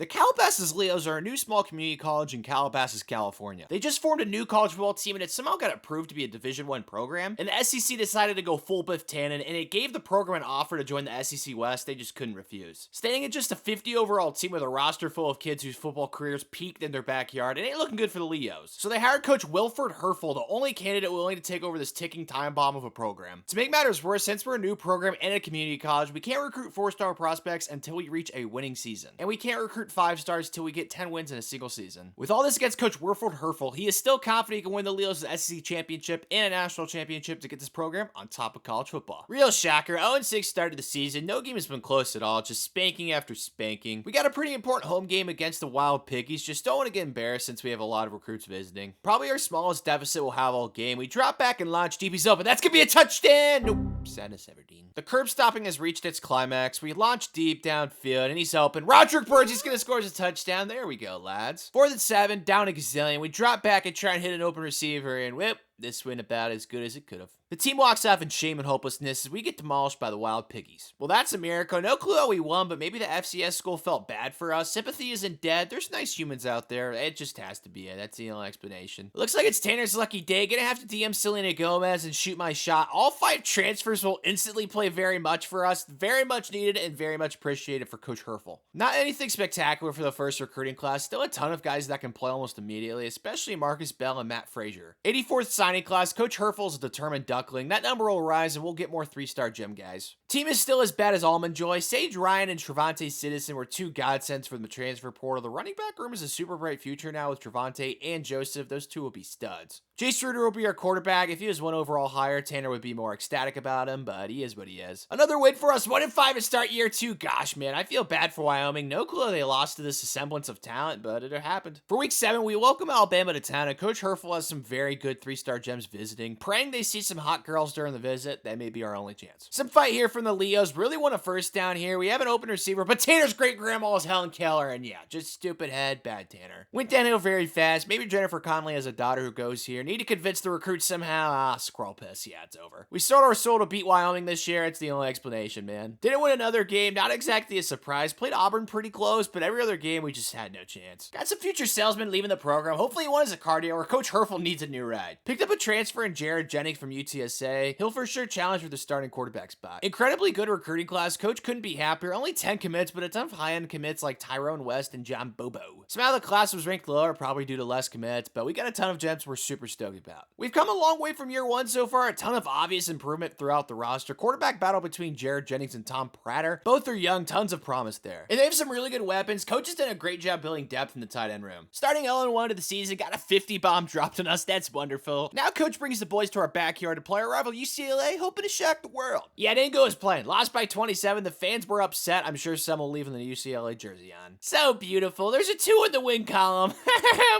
The Calabasas Leos are a new small community college in Calabasas, California. They just formed a new college football team and it somehow got approved to be a Division I program. And the SEC decided to go full Biff Tannen and it gave the program an offer to join the SEC West they just couldn't refuse. Staying at just a 50 overall team with a roster full of kids whose football careers peaked in their backyard, it ain't looking good for the Leos. So they hired Coach Wilford Herfel, the only candidate willing to take over this ticking time bomb of a program. To make matters worse, since we're a new program and a community college, we can't recruit 4-star prospects until we reach a winning season. And we can't recruit 5-stars till we get 10 wins in a single season. With all this against Coach Wilford Herfel, he is still confident he can win the Leos the SEC championship and a national championship to get this program on top of college football. Real shocker, 0-6 started the season. No game has been close at all, just spanking after spanking. We got a pretty important home game against the Wild Piggies, just don't want to get embarrassed since we have a lot of recruits visiting. Probably our smallest deficit we'll have all game. We drop back and launch deep, he's open. That's gonna be a touchdown! Nope, sadness Everdeen. The curb stopping has reached its climax. We launch deep downfield and he's open. Roderick Burns, he's gonna score as a touchdown. There we go, lads. 4th and 7, down a gazillion. We drop back and try and hit an open receiver and whip. This went about as good as it could have. The team walks off in shame and hopelessness as we get demolished by the Wild Piggies. Well, that's a miracle. No clue how we won, but maybe the FCS school felt bad for us. Sympathy isn't dead. There's nice humans out there. It just has to be it. That's the only explanation. It looks like it's Tanner's lucky day. Gonna have to DM Selena Gomez and shoot my shot. All 5 transfers will instantly play very much for us. Very much needed and very much appreciated for Coach Herfel. Not anything spectacular for the first recruiting class. Still a ton of guys that can play almost immediately, especially Marcus Bell and Matt Frazier. 84th signing class. Coach Herfel's a determined duckling. That number will rise and we'll get more 3-star gem guys. Team is still as bad as Almond Joy. Sage Ryan and Trevante Citizen were 2 godsends from the transfer portal. The running back room is a super bright future now with Trevante and Joseph. Those 2 will be studs. Jace Ruder will be our quarterback. If he was 1 overall higher, Tanner would be more ecstatic about him, but he is what he is. Another win for us, 1-5 to start year 2. Gosh, man, I feel bad for Wyoming. No clue they lost to this semblance of talent, but it happened. For week 7, we welcome Alabama to town, and Coach Herfel has some very good 3-star gems visiting. Praying they see some hot girls during the visit. That may be our only chance. Some fight here from the Leos. Really want a first down here. We have an open receiver, but Tanner's great grandma is Helen Keller, and yeah, just stupid head, bad Tanner. Went downhill very fast. Maybe Jennifer Conley has a daughter who goes here. Need to convince the recruit somehow. Squirrel piss. Yeah, it's over. We sold our soul to beat Wyoming this year. It's the only explanation, man. Didn't win another game. Not exactly a surprise. Played Auburn pretty close, but every other game we just had no chance. Got some future salesmen leaving the program. Hopefully he won as a cardio or Coach Herfel needs a new ride. Picked up a transfer in Jared Jennings from UTSA. He'll for sure challenge for the starting quarterback spot. Incredibly good recruiting class. Coach couldn't be happier. Only 10 commits, but a ton of high-end commits like Tyrone West and John Bobo. Somehow the class was ranked lower, probably due to less commits, but we got a ton of gems we're super stoked about. We've come a long way from year 1 so far. A ton of obvious improvement throughout the roster. Quarterback battle between Jared Jennings and Tom Prater. Both are young, tons of promise there. And they have some really good weapons. Coach has done a great job building depth in the tight end room. Starting 0-1 of the season, got a 50 bomb dropped on us. That's wonderful. Now Coach brings the boys to our backyard to play our rival UCLA, hoping to shock the world. Yeah, it didn't go as planned. Lost by 27. The fans were upset. I'm sure some will leave in the UCLA jersey on. So beautiful. There's a 2 in the win column.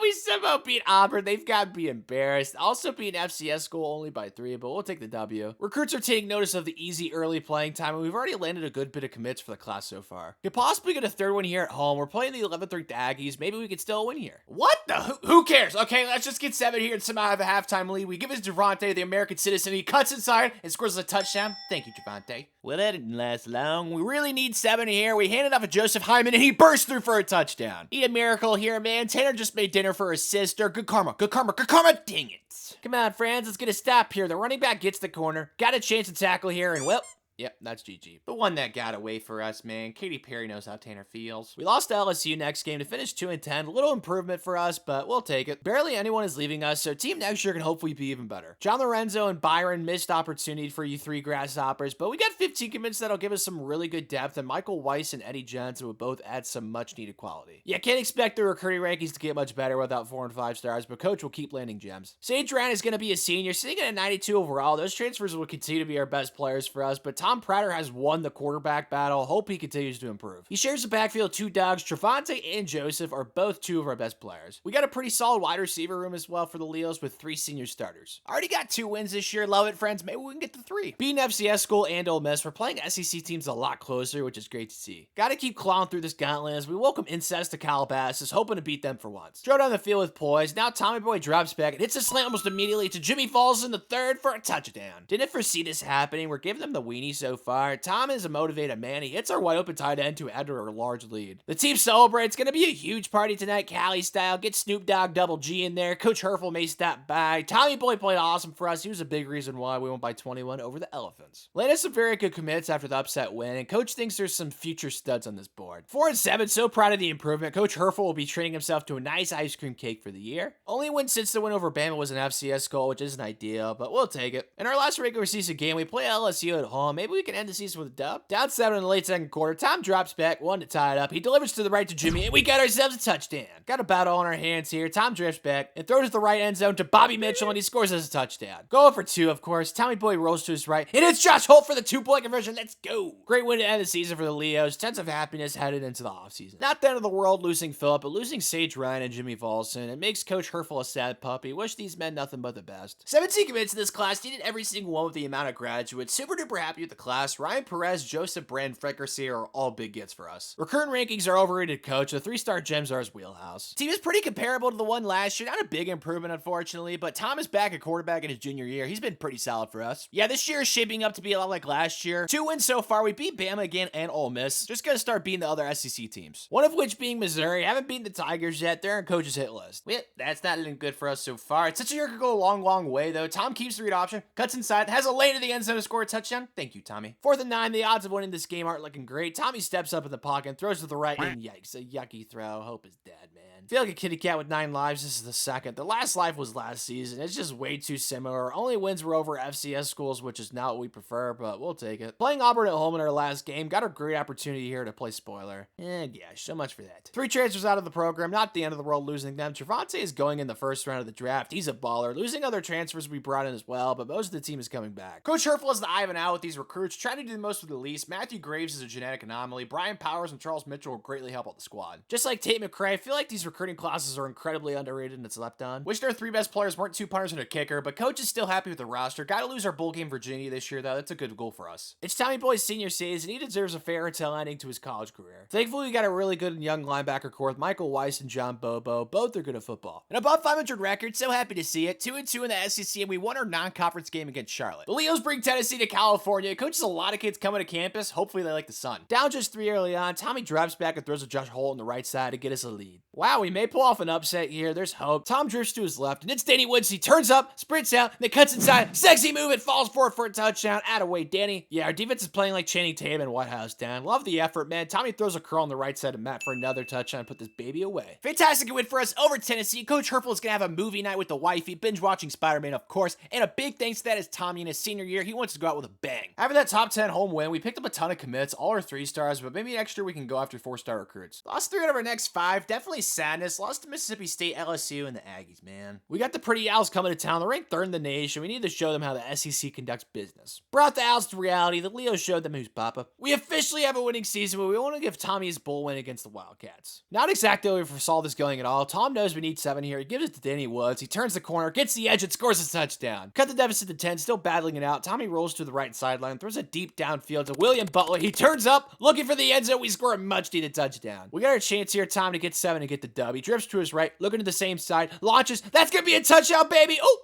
We somehow beat Auburn. They've got to be embarrassed. Also beat an FCS school only by 3, but we'll take the W. Recruits are taking notice of the easy early playing time, and we've already landed a good bit of commits for the class so far. Could possibly get a 3rd one here at home. We're playing the 11th ranked Aggies. Maybe we could still win here. What the? Who cares? Okay, let's just get 7 here and somehow have a halftime lead. We give it to Javante, the American citizen. He cuts inside and scores a touchdown. Thank you, Javante. Well, that didn't last long. We really need 7 here. We handed off to Joseph Hyman, and he burst through for a touchdown. Need a miracle here, man. Tanner just made dinner for his sister. Good karma, good karma, good karma. Dang it. Come on, friends. Let's get a stop here. The running back gets the corner. Got a chance to tackle here, and well... Yep, that's GG. The one that got away for us, man. Katy Perry knows how Tanner feels. We lost to LSU next game to finish 2-10. A little improvement for us, but we'll take it. Barely anyone is leaving us, so team next year can hopefully be even better. John Lorenzo and Byron missed opportunity for you 3 grasshoppers, but we got 15 commits that'll give us some really good depth, and Michael Weiss and Eddie Johnson will both add some much-needed quality. Yeah, can't expect the recruiting rankings to get much better without 4 and 5 stars, but Coach will keep landing gems. Sage Ryan is going to be a senior, sitting at a 92 overall. Those transfers will continue to be our best players for us, but Tom Prater has won the quarterback battle. Hope he continues to improve. He shares the backfield 2 dogs. Trevante and Joseph are both 2 of our best players. We got a pretty solid wide receiver room as well for the Leos with 3 senior starters. Already got 2 wins this year. Love it, friends. Maybe we can get to 3. Beating FCS school and Ole Miss, we're playing SEC teams a lot closer, which is great to see. Got to keep clawing through this gauntlet as we welcome Incest to Calabasas, hoping to beat them for once. Throw down the field with poise. Now Tommy Boy drops back and hits a slant almost immediately to Jimmy Falls in the 3rd for a touchdown. Didn't foresee this happening. We're giving them the weenie so far. Tom is a motivated man. He hits our wide open tight end to add to our large lead. The team celebrates. Gonna be a huge party tonight, Cali style. Get Snoop Dogg Double G in there. Coach Herfel may step by. Tommy Boy played awesome for us. He was a big reason why we went by 21 over the Elephants. Landed some very good commits after the upset win, and Coach thinks there's some future studs on this board. 4-7, so proud of the improvement. Coach Herfel will be treating himself to a nice ice cream cake for the year. Only win since the win over Bama was an FCS goal, which isn't ideal, but we'll take it. In our last regular season game, we play LSU at home. Maybe we can end the season with a dub. Down 7 in the late second quarter, Tom drops back, 1 to tie it up. He delivers to the right to Jimmy, and we got ourselves a touchdown. Got a battle on our hands here. Tom drifts back and throws it the right end zone to Bobby Mitchell, and he scores us a touchdown. Going for 2, of course. Tommy Boy rolls to his right, and it's Josh Holt for the 2-point conversion. Let's go. Great win to end the season for the Leos. Tons of happiness headed into the offseason. Not the end of the world losing Phillip, but losing Sage Ryan and Jimmy Volson. It makes Coach Herfel a sad puppy. Wish these men nothing but the best. 17 commits in this class. Needed every single one with the amount of graduates. Super duper happy with the class. Ryan Perez, Joseph Brand, Fred Garcia are all big gets for us. Recurrent rankings are overrated, Coach. The 3-star gems are his wheelhouse. Team is pretty comparable to the one last year. Not a big improvement, unfortunately, but Tom is back at quarterback in his junior year. He's been pretty solid for us. Yeah, this year is shaping up to be a lot like last year. 2 wins so far. We beat Bama again and Ole Miss. Just gotta start beating the other SEC teams. One of which being Missouri. Haven't beaten the Tigers yet. They're on Coach's hit list. Well, that's not looking good for us so far. It's such a year could go a long, long way, though. Tom keeps the read option, cuts inside, has a lane to the end zone to score a touchdown. Thank you, Tommy. 4th and 9. The odds of winning this game aren't looking great. Tommy steps up in the pocket and throws to the right, and yikes, a yucky throw. Hope is dead, man. Feel like a kitty cat with 9 lives. This is the second. The last life was last season. It's just way too similar. Only wins were over FCS schools, which is not what we prefer, but we'll take it. Playing Auburn at home in our last game. Got a great opportunity here to play spoiler. Yeah, so much for that. 3 transfers out of the program. Not the end of the world losing them. Trevante is going in the first round of the draft. He's a baller. Losing other transfers we brought in as well, but most of the team is coming back. Coach Herfel is the eye of an owl with these recruits. Trying to do the most with the least. Matthew Graves is a genetic anomaly. Brian Powers and Charles Mitchell will greatly help out the squad. Just like Tate McRae, I feel like these recruiting classes are incredibly underrated and slept on. Wish their 3 best players weren't 2 punters and a kicker, but Coach is still happy with the roster. Gotta lose our bowl game Virginia this year, though. That's a good goal for us. It's Tommy Boy's senior season. He deserves a fairy tale ending to his college career. Thankfully, we got a really good young linebacker core with Michael Weiss and John Bobo. Both are good at football. An above 500 record, so happy to see it. 2-2 in the SEC, and we won our non-conference game against Charlotte. The Leos bring Tennessee to California. Coach has a lot of kids coming to campus. Hopefully, they like the sun. Down just 3 early on, Tommy drops back and throws a Josh Holt on the right side to get us a lead. Wow, we may pull off an upset here. There's hope. Tom drifts to his left, and it's Danny Woods. He turns up, sprints out, and then cuts inside. Sexy move, it falls forward for a touchdown. Attaway, Danny. Yeah, our defense is playing like Channing Tatum and Whitehouse down. Love the effort, man. Tommy throws a curl on the right side of Matt for another touchdown and put this baby away. Fantastic win for us over Tennessee. Coach Herfel is going to have a movie night with the wifey, binge watching Spider-Man, of course, and a big thanks to that is Tommy in his senior year. He wants to go out with a bang. After that top 10 home win, we picked up a ton of commits, all our 3-stars, but maybe next year we can go after 4-star recruits. Lost 3 out of our next 5, definitely sadness. Lost to Mississippi State, LSU, and the Aggies, man. We got the pretty Owls coming to town. They're ranked 3rd in the nation. We need to show them how the SEC conducts business. Brought the Owls to reality. The Leos showed them who's Papa. We officially have a winning season, but we want to give Tommy his bowl win against the Wildcats. Not exactly how we foresaw this going at all. Tom knows we need 7 here. He gives it to Danny Woods. He turns the corner, gets the edge, and scores a touchdown. Cut the deficit to 10, still battling it out. Tommy rolls to the right sideline, throws a deep downfield to William Butler. He turns up, looking for the end zone. We score a much-needed touchdown. We got our chance here, Tom, to get 7 and get the dub. He drifts to his right, looking to the same side, launches. That's going to be a touchdown, baby. Oh!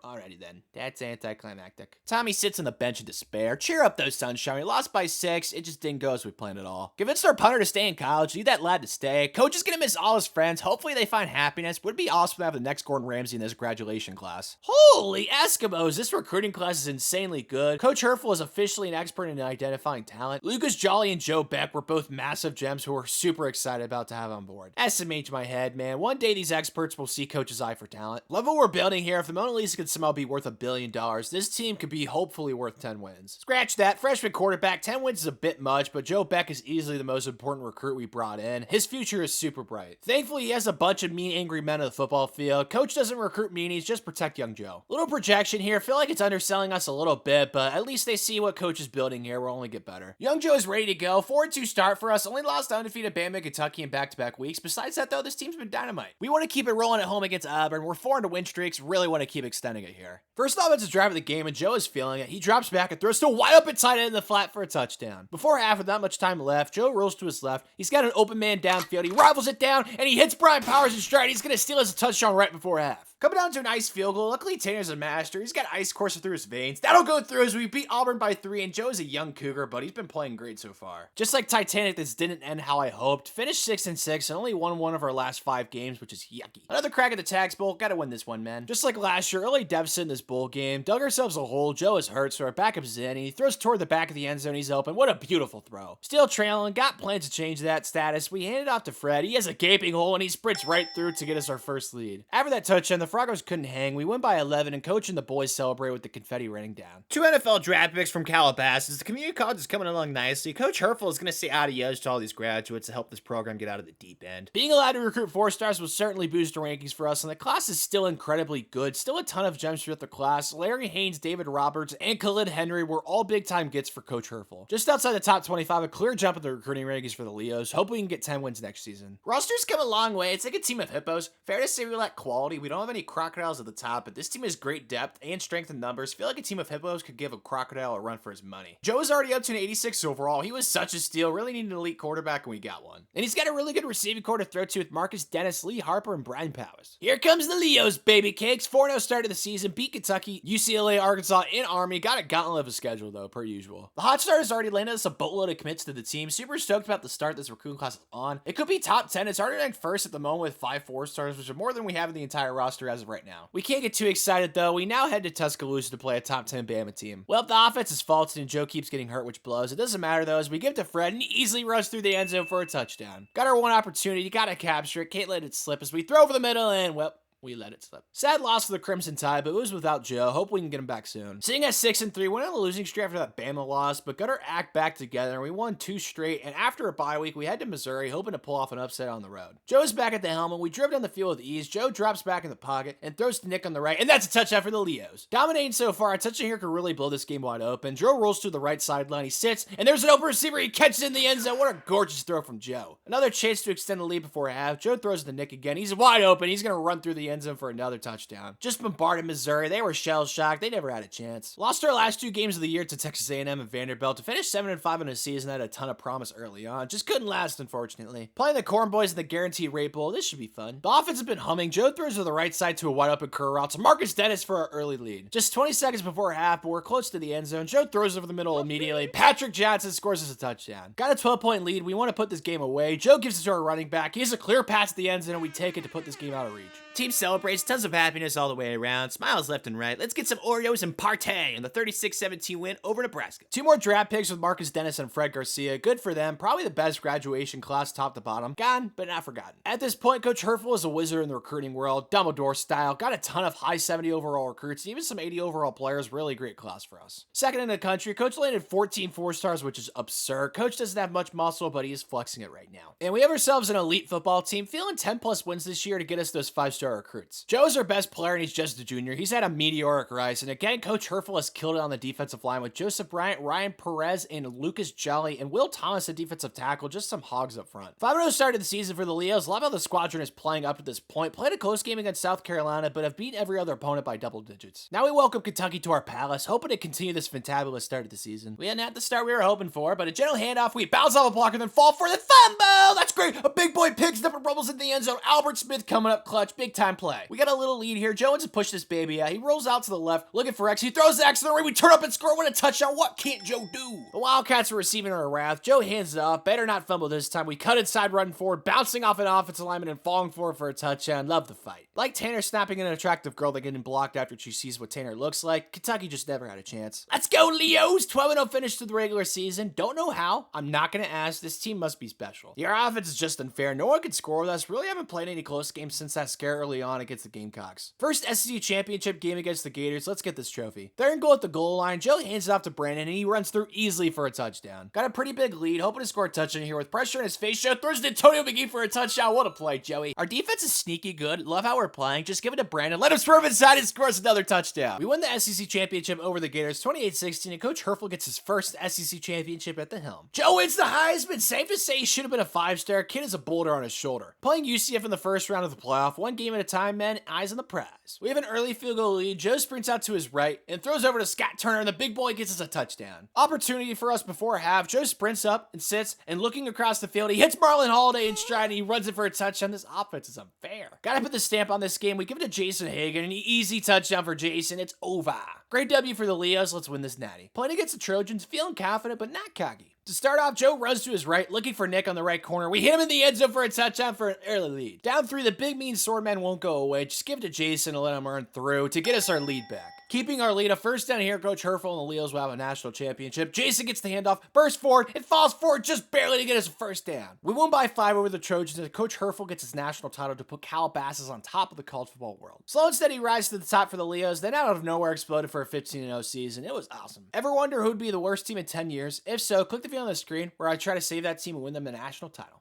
Alrighty then. That's anticlimactic. Tommy sits on the bench in despair. Cheer up though, Sunshine. We lost by 6. It just didn't go as we planned at all. Convinced our punter to stay in college. Need that lad to stay. Coach is gonna miss all his friends. Hopefully they find happiness. Would be awesome to have the next Gordon Ramsay in this graduation class. Holy Eskimos. This recruiting class is insanely good. Coach Herfel is officially an expert in identifying talent. Lucas Jolly and Joe Beck were both massive gems who we're super excited about to have on board. SMH my head, man. One day these experts will see Coach's eye for talent. Love what we're building here. If the Mona Lisa could somehow be worth $1 billion, this team could be hopefully worth 10 wins. Scratch that. Freshman quarterback, 10 wins is a bit much, but Joe Beck is easily the most important recruit we brought in. His future is super bright. Thankfully, he has a bunch of mean, angry men on the football field. Coach doesn't recruit meanies, just protect young Joe. Little projection here. Feel like it's underselling us a little bit, but at least they see what Coach is building here. We'll only get better. Young Joe is ready to go. 4-2 start for us. Only lost to undefeated Bama and Kentucky in back-to-back weeks. Besides that, though, this team's been dynamite. We want to keep it rolling at home against Auburn. We're 4 into win streaks. Really want to keep extending it here. First offensive drive of the game, and Joe is feeling it. He drops back and throws to a wide open tight end in the flat for a touchdown. Before half, with not much time left, Joe rolls to his left. He's got an open man downfield. He rifles it down, and he hits Brian Powers in stride. He's going to steal us a touchdown right before half. Coming down to a nice field goal. Luckily, Tanner's a master. He's got ice coursing through his veins. That'll go through as we beat Auburn by 3, and Joe's a young Cougar, but he's been playing great so far. Just like Titanic, this didn't end how I hoped. Finished 6-6 and only won one of our last 5 games, which is yucky. Another crack at the Tax Bowl. Gotta win this one, man. Just like last year, early deficit in this bowl game. Dug ourselves a hole. Joe is hurt, so our backup's in, and he throws toward the back of the end zone. He's open. What a beautiful throw. Still trailing. Got plans to change that status. We hand it off to Fred. He has a gaping hole, and he sprints right through to get us our first lead. After that touchdown, the Frogos couldn't hang. We win by 11, and Coach and the boys celebrate with the confetti raining down. 2 NFL draft picks from Calabasas. The community college is coming along nicely. Coach Herfel is going to say adios to all these graduates to help this program get out of the deep end. Being allowed to recruit 4-stars will certainly boost the rankings for us, and the class is still incredibly good. Still a ton of gems throughout the class. Larry Haynes, David Roberts, and Khalid Henry were all big-time gets for Coach Herfel. Just outside the top 25, a clear jump in the recruiting rankings for the Leos. Hope we can get 10 wins next season. Roster's come a long way. It's like a team of hippos. Fair to say we lack quality. We don't have any crocodiles at the top, but this team has great depth and strength in numbers. Feel like a team of hippos could give a crocodile a run for his money. Joe's already up to an 86 overall. He was such a steal. Really needed an elite quarterback, and we got one. And he's got a really good receiving core to throw to with Marcus Dennis, Lee Harper, and Brian Powers. Here comes the Leos, baby cakes. 4-0 start of the season. Beat Kentucky, UCLA, Arkansas, and Army. Got a gauntlet of a schedule, though, per usual. The hot start has already landed us a boatload of commits to the team. Super stoked about the start this recruiting class is on. It could be top 10. It's already ranked first at the moment with 5 4-stars, which are more than we have in the entire roster as of right now. We can't get too excited, though. We now head to Tuscaloosa to play a top 10 Bama team. Well, the offense is faulted and Joe keeps getting hurt, which blows. It doesn't matter, though, as we give to Fred and he easily runs through the end zone for a touchdown. Got our one opportunity, gotta capture it, can't let it slip as we throw over the middle and, well, we let it slip. Sad loss for the Crimson Tide, but it was without Joe. Hope we can get him back soon. Sitting at 6-3, went on a losing streak after that Bama loss, but got our act back together and we won 2 straight. And after a bye week, we head to Missouri, hoping to pull off an upset on the road. Joe's back at the helm and we drove down the field with ease. Joe drops back in the pocket and throws to Nick on the right, and that's a touchdown for the Leos. Dominating so far, a touchdown here could really blow this game wide open. Joe rolls to the right sideline, he sits, and there's an open receiver. He catches it in the end zone. What a gorgeous throw from Joe. Another chance to extend the lead before half. Joe throws to Nick again. He's wide open. He's gonna run through the end zone for another touchdown. Just bombarded Missouri. They were shell-shocked. They never had a chance. Lost our last 2 games of the year to Texas A&M and Vanderbilt. To finish 7-5 in a season had a ton of promise early on. Just couldn't last, unfortunately. Playing the Corn Boys in the Guaranteed Rate Bowl, this should be fun. The offense has been humming. Joe throws to the right side to a wide open curl route to Marcus Dennis for our early lead. Just 20 seconds before half, but we're close to the end zone. Joe throws over the middle immediately. Patrick Johnson scores us a touchdown. Got a 12-point lead. We want to put this game away. Joe gives it to our running back. He has a clear pass at the end zone, and we take it to put this game out of reach. Team celebrates, tons of happiness all the way around, smiles left and right. Let's get some Oreos and partay in the 36-17 win over Nebraska. 2 more draft picks with Marcus Dennis and Fred Garcia. Good for them. Probably the best graduation class top to bottom. Gone, but not forgotten. At this point, Coach Herfel is a wizard in the recruiting world, Dumbledore style. Got a ton of high 70 overall recruits, even some 80 overall players. Really great class for us. Second in the country, Coach landed 14 4-stars, which is absurd. Coach doesn't have much muscle, but he is flexing it right now. And we have ourselves an elite football team, feeling 10+ wins this year to get us those 5-star recruits. Joe is our best player, and he's just a junior. He's had a meteoric rise, and again, Coach Herfel has killed it on the defensive line with Joseph Bryant, Ryan Perez, and Lucas Jolly, and Will Thomas at defensive tackle, just some hogs up front. 5-0 start of the season for the Leos. Love how the squadron is playing up to this point. Played a close game against South Carolina, but have beaten every other opponent by double digits. Now we welcome Kentucky to our palace, hoping to continue this fantabulous start of the season. We hadn't had the start we were hoping for, but a gentle handoff, we bounce off a blocker, then fall for the fumble! That's great! A big boy picks up and rumbles in the end zone. Albert Smith coming up clutch, big time play. We got a little lead here. Joe wants to push this baby out. He rolls out to the left, looking for X. He throws the X to the right. We turn up and score. What a touchdown. What can't Joe do? The Wildcats are receiving our wrath. Joe hands it off. Better not fumble this time. We cut inside, running forward, bouncing off an offensive lineman and falling forward for a touchdown. Love the fight. Like Tanner snapping an attractive girl that getting blocked after she sees what Tanner looks like, Kentucky just never had a chance. Let's go, Leos! 12-0 finish to the regular season. Don't know how. I'm not going to ask. This team must be special. Our offense is just unfair. No one can score with us. Really haven't played any close games since that scare early on against the Gamecocks. First SEC championship game against the Gators. Let's get this trophy. They're in goal at the goal line. Joe hands it off to Brandon, and he runs through easily for a touchdown. Got a pretty big lead. Hoping to score a touchdown here with pressure in his face. Joe throws to Antonio McGee for a touchdown. What a play, Joey. Our defense is sneaky good. Love how we're playing. Just give it to Brandon. Let him swerve inside and scores another touchdown. We won the SEC championship over the Gators 28-16, and Coach Herfel gets his first SEC championship at the helm. Joe wins the Heisman. Safe to say he should have been a 5-star. Kid is a boulder on his shoulder. Playing UCF in the first round of the playoff. One game game at a time, men. Eyes on the prize. We have an early field goal lead. Joe sprints out to his right and throws over to Scott Turner, and the big boy gets us a touchdown. Opportunity for us before half. Joe sprints up and sits, and looking across the field, he hits Marlon Holiday in stride, and he runs it for a touchdown. This offense is unfair. Gotta put the stamp on this game. We give it to Jason Hagan, an easy touchdown for Jason. It's over. Great W for the Leos. Let's win this natty. Playing against the Trojans, feeling confident, but not cocky. To start off, Joe runs to his right, looking for Nick on the right corner. We hit him in the end zone for a touchdown for an early lead. Down 3, the big mean swordman won't go away. Just give it to Jason and let him run through to get us our lead back. Keeping our lead, a first down here, Coach Herfel and the Leos will have a national championship. Jason gets the handoff, bursts forward, and falls forward just barely to get us a first down. We won by 5 over the Trojans, and Coach Herfel gets his national title to put Calabasas on top of the college football world. Slow and steady rise to the top for the Leos, then out of nowhere exploded for a 15-0 season. It was awesome. Ever wonder who would be the worst team in 10 years? If so, click the video on the screen where I try to save that team and win them the national title.